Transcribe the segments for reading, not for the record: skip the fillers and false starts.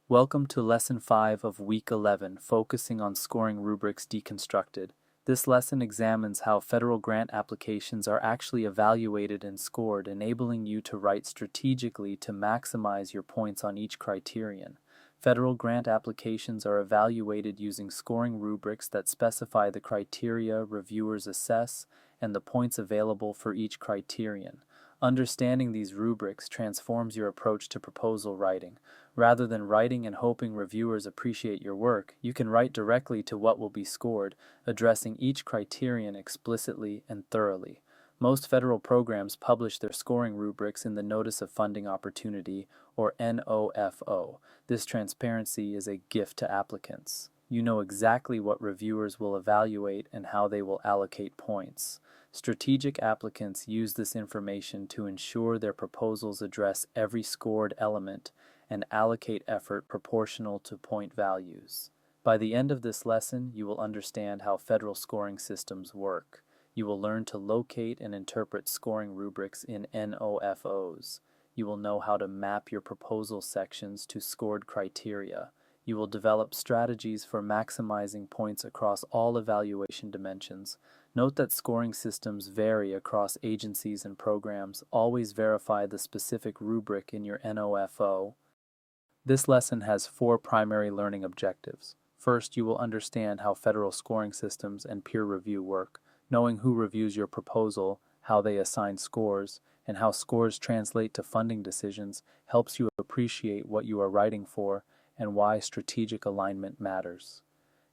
Welcome to Lesson 5 of Week 11, focusing on scoring rubrics deconstructed. This lesson examines how federal grant applications are actually evaluated and scored, enabling you to write strategically to maximize your points on each criterion. Federal grant applications are evaluated using scoring rubrics that specify the criteria reviewers assess and the points available for each criterion. Understanding these rubrics transforms your approach to proposal writing. Rather than writing and hoping reviewers appreciate your work, you can write directly to what will be scored, addressing each criterion explicitly and thoroughly. Most federal programs publish their scoring rubrics in the Notice of Funding Opportunity, or NOFO. This transparency is a gift to applicants. You know exactly what reviewers will evaluate and how they will allocate points. Strategic applicants use this information to ensure their proposals address every scored element and allocate effort proportional to point values. By the end of this lesson, you will understand how federal scoring systems work. You will learn to locate and interpret scoring rubrics in NOFOs. You will know how to map your proposal sections to scored criteria. You will develop strategies for maximizing points across all evaluation dimensions. Note that scoring systems vary across agencies and programs. Always verify the specific rubric in your NOFO. This lesson has 4 primary learning objectives. First, you will understand how federal scoring systems and peer review work. Knowing who reviews your proposal, how they assign scores, and how scores translate to funding decisions helps you appreciate what you are writing for and why strategic alignment matters.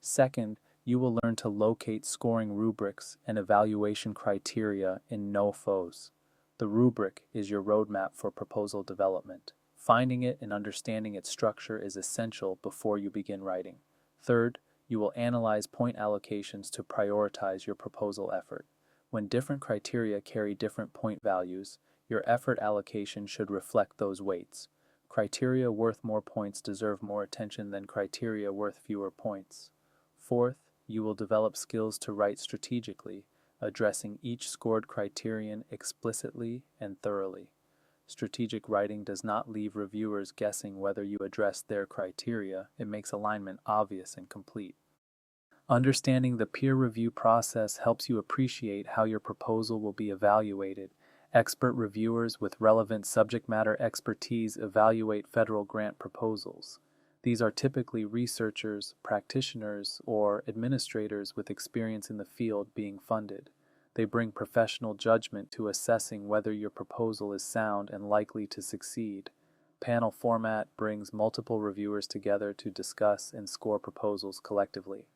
Second, you will learn to locate scoring rubrics and evaluation criteria in NOFOs. The rubric is your roadmap for proposal development. Finding it and understanding its structure is essential before you begin writing. Third, you will analyze point allocations to prioritize your proposal effort. When different criteria carry different point values, your effort allocation should reflect those weights. Criteria worth more points deserve more attention than criteria worth fewer points. Fourth, you will develop skills to write strategically, addressing each scored criterion explicitly and thoroughly. Strategic writing does not leave reviewers guessing whether you address their criteria. It makes alignment obvious and complete. Understanding the peer review process helps you appreciate how your proposal will be evaluated. Expert reviewers with relevant subject matter expertise evaluate federal grant proposals. These are typically researchers, practitioners, or administrators with experience in the field being funded. They bring professional judgment to assessing whether your proposal is sound and likely to succeed. Panel format brings multiple reviewers together to discuss and score proposals collectively.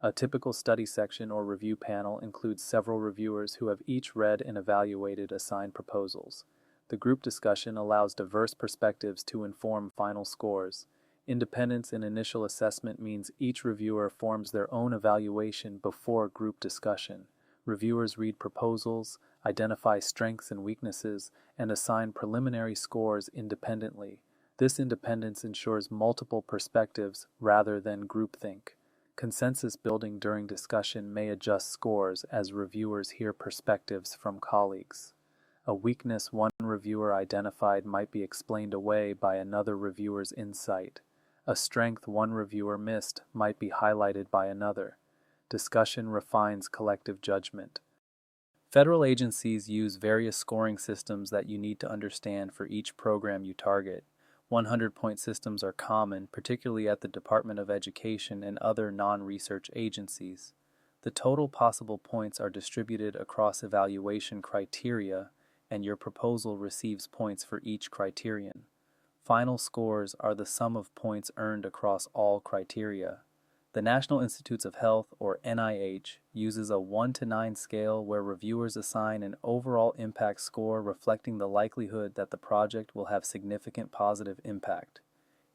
A typical study section or review panel includes several reviewers who have each read and evaluated assigned proposals. The group discussion allows diverse perspectives to inform final scores. Independence in initial assessment means each reviewer forms their own evaluation before group discussion. Reviewers read proposals, identify strengths and weaknesses, and assign preliminary scores independently. This independence ensures multiple perspectives rather than groupthink. Consensus building during discussion may adjust scores as reviewers hear perspectives from colleagues. A weakness one reviewer identified might be explained away by another reviewer's insight. A strength one reviewer missed might be highlighted by another. Discussion refines collective judgment. Federal agencies use various scoring systems that you need to understand for each program you target. 100-point systems are common, particularly at the Department of Education and other non-research agencies. The total possible points are distributed across evaluation criteria, and your proposal receives points for each criterion. Final scores are the sum of points earned across all criteria. The National Institutes of Health, or NIH, uses a 1 to 9 scale where reviewers assign an overall impact score reflecting the likelihood that the project will have significant positive impact.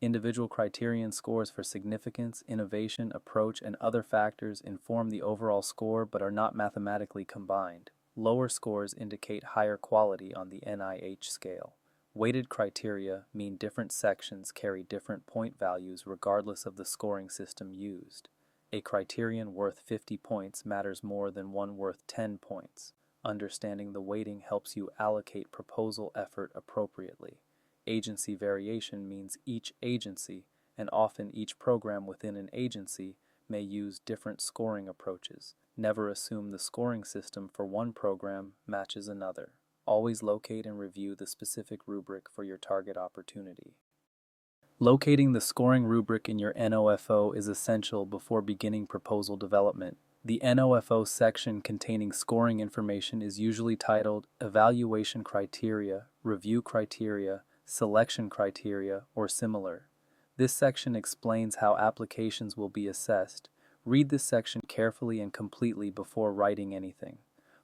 Individual criterion scores for significance, innovation, approach, and other factors inform the overall score but are not mathematically combined. Lower scores indicate higher quality on the NIH scale. Weighted criteria mean different sections carry different point values regardless of the scoring system used. A criterion worth 50 points matters more than one worth 10 points. Understanding the weighting helps you allocate proposal effort appropriately. Agency variation means each agency, and often each program within an agency may use different scoring approaches. Never assume the scoring system for one program matches another. Always locate and review the specific rubric for your target opportunity. Locating the scoring rubric in your NOFO is essential before beginning proposal development. The NOFO section containing scoring information is usually titled Evaluation Criteria, Review Criteria, Selection Criteria, or similar. This section explains how applications will be assessed. Read this section carefully and completely before writing anything.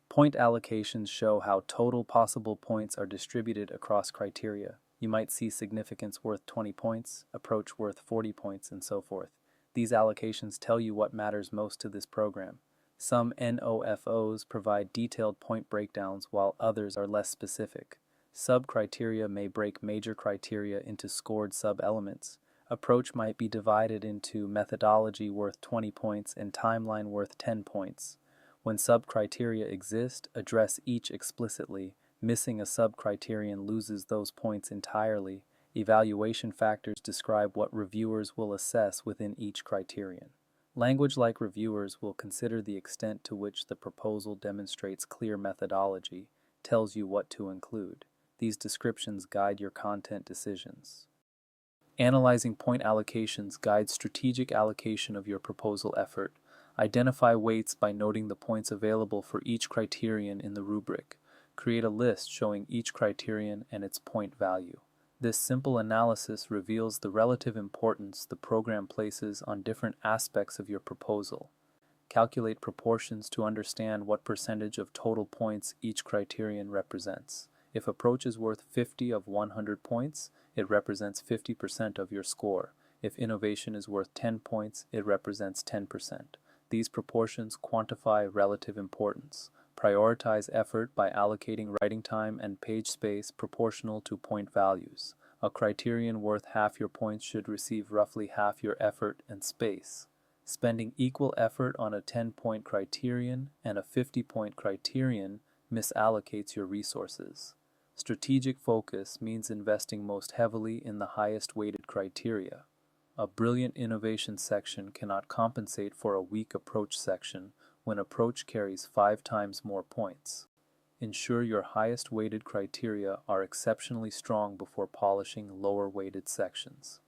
Point allocations show how total possible points are distributed across criteria. You might see significance worth 20 points, approach worth 40 points, and so forth. These allocations tell you what matters most to this program. Some NOFOs provide detailed point breakdowns while others are less specific. Sub-criteria may break major criteria into scored sub-elements. Approach might be divided into methodology worth 20 points and timeline worth 10 points. When sub-criteria exist, address each explicitly. Missing a sub-criterion loses those points entirely. Evaluation factors describe what reviewers will assess within each criterion. Language like reviewers will consider the extent to which the proposal demonstrates clear methodology, tells you what to include. These descriptions guide your content decisions. Analyzing point allocations guides strategic allocation of your proposal effort. Identify weights by noting the points available for each criterion in the rubric. Create a list showing each criterion and its point value. This simple analysis reveals the relative importance the program places on different aspects of your proposal. Calculate proportions to understand what percentage of total points each criterion represents. If approach is worth 50 of 100 points, it represents 50% of your score. If innovation is worth 10 points, it represents 10%. These proportions quantify relative importance. Prioritize effort by allocating writing time and page space proportional to point values. A criterion worth half your points should receive roughly half your effort and space. Spending equal effort on a 10-point criterion and a 50-point criterion misallocates your resources. Strategic focus means investing most heavily in the highest weighted criteria. A brilliant innovation section cannot compensate for a weak approach section when approach carries 5 times more points. Ensure your highest weighted criteria are exceptionally strong before polishing lower weighted sections.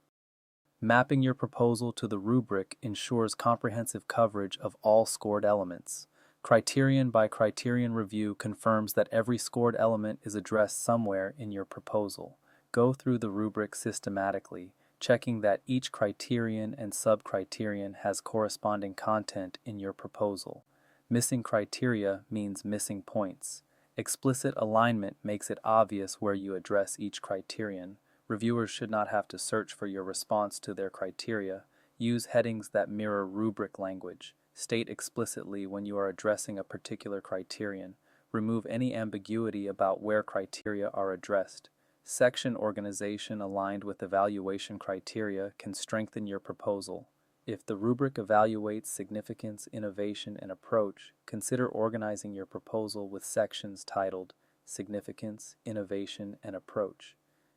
Mapping your proposal to the rubric ensures comprehensive coverage of all scored elements. Criterion by criterion review confirms that every scored element is addressed somewhere in your proposal. Go through the rubric systematically, checking that each criterion and sub-criterion has corresponding content in your proposal. Missing criteria means missing points. Explicit alignment makes it obvious where you address each criterion. Reviewers should not have to search for your response to their criteria. Use headings that mirror rubric language. State explicitly when you are addressing a particular criterion. Remove any ambiguity about where criteria are addressed. Section organization aligned with evaluation criteria can strengthen your proposal. If the rubric evaluates significance, innovation, and approach, consider organizing your proposal with sections titled Significance, Innovation, and Approach.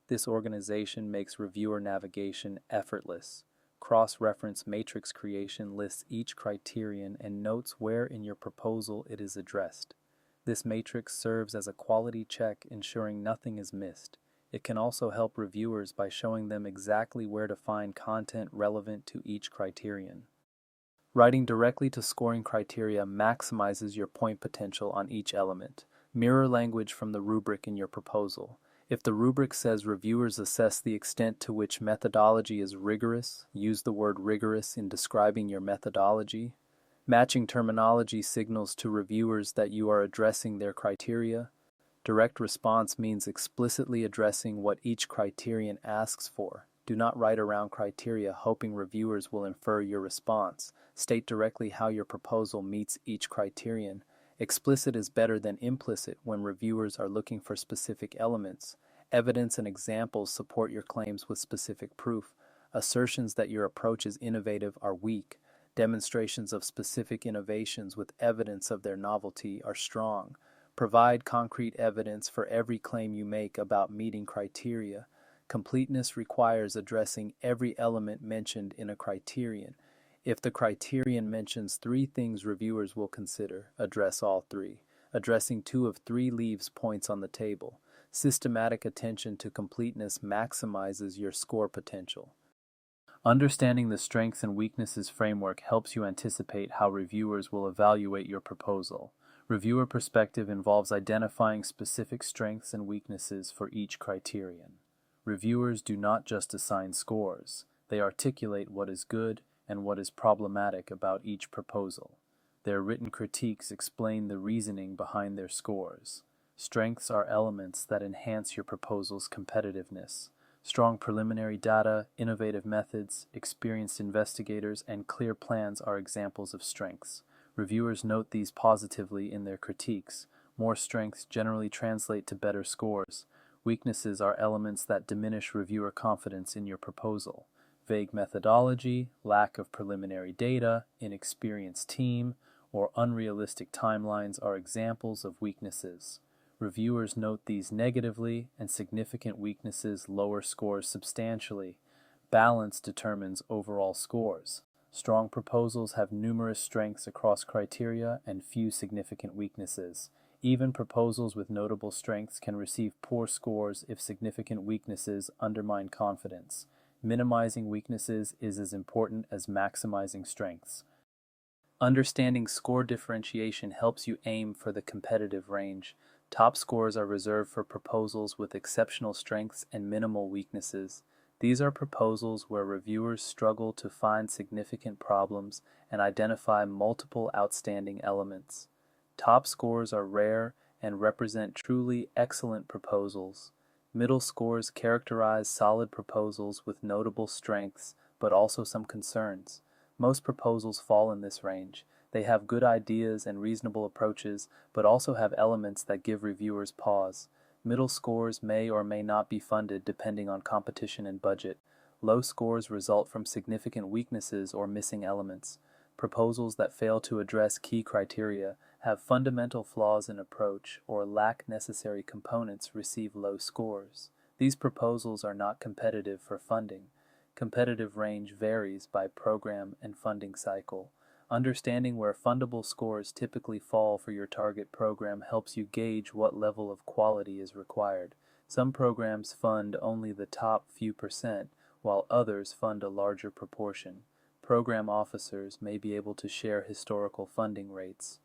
This organization makes reviewer navigation effortless. Cross-reference matrix creation lists each criterion and notes where in your proposal it is addressed. This matrix serves as a quality check, ensuring nothing is missed. It can also help reviewers by showing them exactly where to find content relevant to each criterion. Writing directly to scoring criteria maximizes your point potential on each element. Mirror language from the rubric in your proposal. If the rubric says reviewers assess the extent to which methodology is rigorous, use the word rigorous in describing your methodology. Matching terminology signals to reviewers that you are addressing their criteria. Direct response means explicitly addressing what each criterion asks for. Do not write around criteria hoping reviewers will infer your response. State directly how your proposal meets each criterion. Explicit is better than implicit when reviewers are looking for specific elements. Evidence and examples support your claims with specific proof. Assertions that your approach is innovative are weak. Demonstrations of specific innovations with evidence of their novelty are strong. Provide concrete evidence for every claim you make about meeting criteria. Completeness requires addressing every element mentioned in a criterion. If the criterion mentions 3 things reviewers will consider, address all 3. Addressing 2 of 3 leaves points on the table. Systematic attention to completeness maximizes your score potential. Understanding the strengths and weaknesses framework helps you anticipate how reviewers will evaluate your proposal. Reviewer perspective involves identifying specific strengths and weaknesses for each criterion. Reviewers do not just assign scores, they articulate what is good and what is problematic about each proposal. Their written critiques explain the reasoning behind their scores. Strengths are elements that enhance your proposal's competitiveness. Strong preliminary data, innovative methods, experienced investigators, and clear plans are examples of strengths. Reviewers note these positively in their critiques. More strengths generally translate to better scores. Weaknesses are elements that diminish reviewer confidence in your proposal. Vague methodology, lack of preliminary data, inexperienced team, or unrealistic timelines are examples of weaknesses. Reviewers note these negatively, and significant weaknesses lower scores substantially. Balance determines overall scores. Strong proposals have numerous strengths across criteria and few significant weaknesses. Even proposals with notable strengths can receive poor scores if significant weaknesses undermine confidence. Minimizing weaknesses is as important as maximizing strengths. Understanding score differentiation helps you aim for the competitive range. Top scores are reserved for proposals with exceptional strengths and minimal weaknesses. These are proposals where reviewers struggle to find significant problems and identify multiple outstanding elements. Top scores are rare and represent truly excellent proposals. Middle scores characterize solid proposals with notable strengths, but also some concerns. Most proposals fall in this range. They have good ideas and reasonable approaches, but also have elements that give reviewers pause. Middle scores may or may not be funded depending on competition and budget. Low scores result from significant weaknesses or missing elements. Proposals that fail to address key criteria, have fundamental flaws in approach, or lack necessary components receive low scores. These proposals are not competitive for funding. Competitive range varies by program and funding cycle. Understanding where fundable scores typically fall for your target program helps you gauge what level of quality is required. Some programs fund only the top few percent, while others fund a larger proportion. Program officers may be able to share historical funding rates.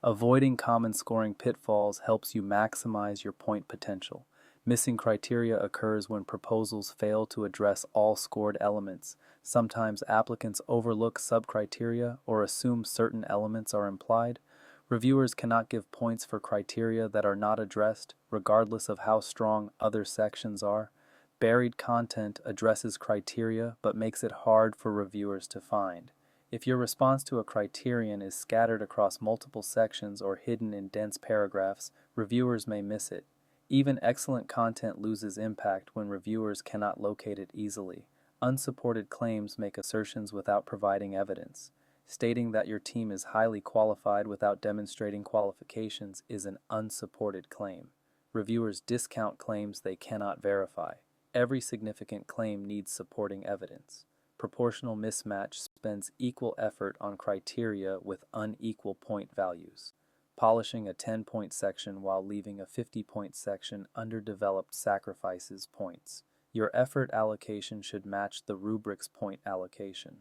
Avoiding common scoring pitfalls helps you maximize your point potential. Missing criteria occurs when proposals fail to address all scored elements. Sometimes applicants overlook subcriteria or assume certain elements are implied. Reviewers cannot give points for criteria that are not addressed, regardless of how strong other sections are. Buried content addresses criteria but makes it hard for reviewers to find. If your response to a criterion is scattered across multiple sections or hidden in dense paragraphs, reviewers may miss it. Even excellent content loses impact when reviewers cannot locate it easily. Unsupported claims make assertions without providing evidence. Stating that your team is highly qualified without demonstrating qualifications is an unsupported claim. Reviewers discount claims they cannot verify. Every significant claim needs supporting evidence. Proportional mismatch spends equal effort on criteria with unequal point values. Polishing a 10-point section while leaving a 50-point section underdeveloped sacrifices points. Your effort allocation should match the rubric's point allocation.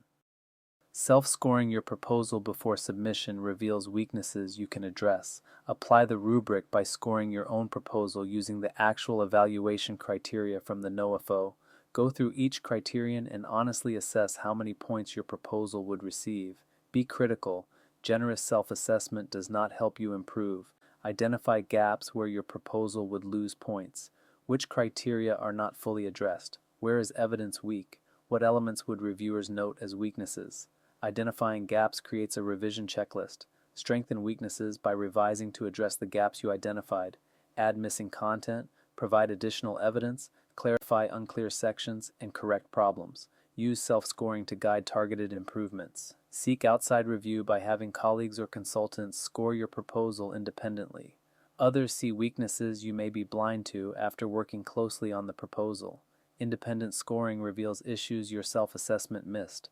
Self-scoring your proposal before submission reveals weaknesses you can address. Apply the rubric by scoring your own proposal using the actual evaluation criteria from the NOAFO. Go through each criterion and honestly assess how many points your proposal would receive. Be critical. Generous self-assessment does not help you improve. Identify gaps where your proposal would lose points. Which criteria are not fully addressed? Where is evidence weak? What elements would reviewers note as weaknesses? Identifying gaps creates a revision checklist. Strengthen weaknesses by revising to address the gaps you identified. Add missing content. Provide additional evidence. Clarify unclear sections, and correct problems. Use self-scoring to guide targeted improvements. Seek outside review by having colleagues or consultants score your proposal independently. Others see weaknesses you may be blind to after working closely on the proposal. Independent scoring reveals issues your self-assessment missed.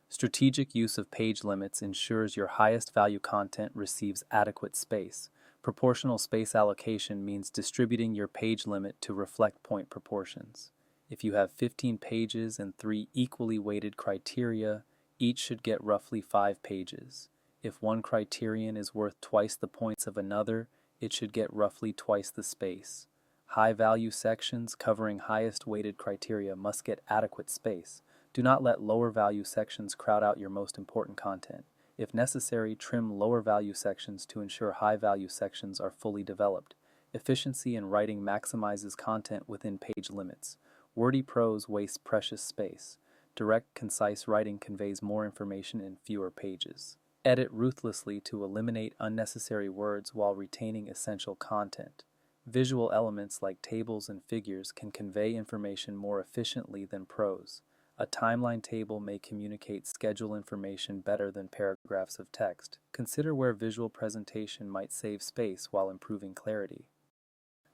Strategic use of page limits ensures your highest value content receives adequate space. Proportional space allocation means distributing your page limit to reflect point proportions. If you have 15 pages and 3 equally weighted criteria, each should get roughly 5 pages. If one criterion is worth twice the points of another, it should get roughly twice the space. High-value sections covering highest weighted criteria must get adequate space. Do not let lower-value sections crowd out your most important content. If necessary, trim lower-value sections to ensure high-value sections are fully developed. Efficiency in writing maximizes content within page limits. Wordy prose wastes precious space. Direct, concise writing conveys more information in fewer pages. Edit ruthlessly to eliminate unnecessary words while retaining essential content. Visual elements like tables and figures can convey information more efficiently than prose. A timeline table may communicate schedule information better than paragraphs of text. Consider where visual presentation might save space while improving clarity.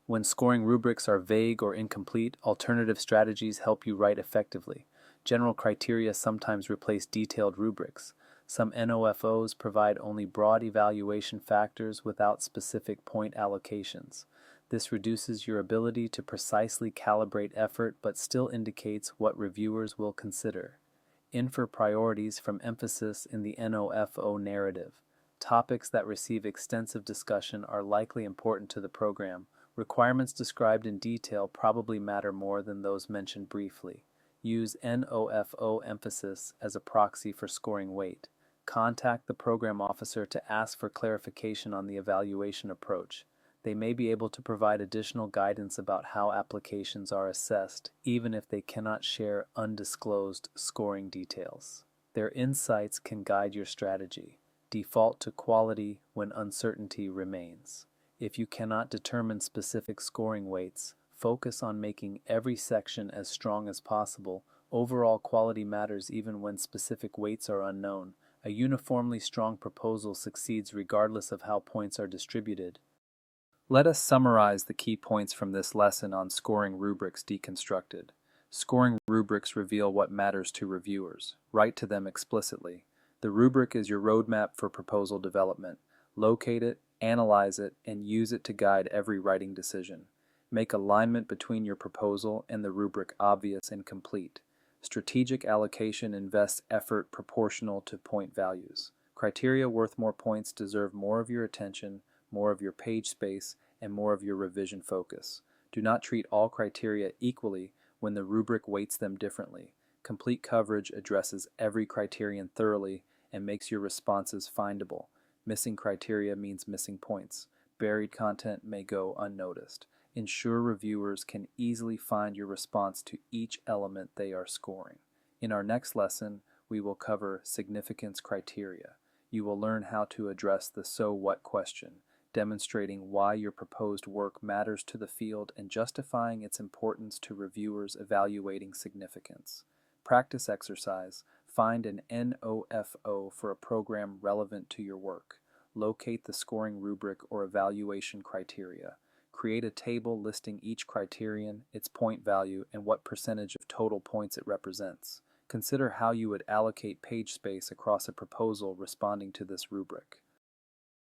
When scoring rubrics are vague or incomplete, alternative strategies help you write effectively. General criteria sometimes replace detailed rubrics. Some NOFOs provide only broad evaluation factors without specific point allocations. This reduces your ability to precisely calibrate effort but still indicates what reviewers will consider. Infer priorities from emphasis in the NOFO narrative. Topics that receive extensive discussion are likely important to the program. Requirements described in detail probably matter more than those mentioned briefly. Use NOFO emphasis as a proxy for scoring weight. Contact the program officer to ask for clarification on the evaluation approach. They may be able to provide additional guidance about how applications are assessed, even if they cannot share undisclosed scoring details. Their insights can guide your strategy. Default to quality when uncertainty remains. If you cannot determine specific scoring weights, focus on making every section as strong as possible. Overall quality matters even when specific weights are unknown. A uniformly strong proposal succeeds regardless of how points are distributed. Let us summarize the key points from this lesson on scoring rubrics deconstructed. Scoring rubrics reveal what matters to reviewers. Write to them explicitly. The rubric is your roadmap for proposal development. Locate it, analyze it, and use it to guide every writing decision. Make alignment between your proposal and the rubric obvious and complete. Strategic allocation invests effort proportional to point values. Criteria worth more points deserve more of your attention, more of your page space, and more of your revision focus. Do not treat all criteria equally when the rubric weights them differently. Complete coverage addresses every criterion thoroughly and makes your responses findable. Missing criteria means missing points. Buried content may go unnoticed. Ensure reviewers can easily find your response to each element they are scoring. In our next lesson, we will cover significance criteria. You will learn how to address the so what question, demonstrating why your proposed work matters to the field and justifying its importance to reviewers evaluating significance. Practice exercise. Find an NOFO for a program relevant to your work. Locate the scoring rubric or evaluation criteria. Create a table listing each criterion, its point value, and what percentage of total points it represents. Consider how you would allocate page space across a proposal responding to this rubric.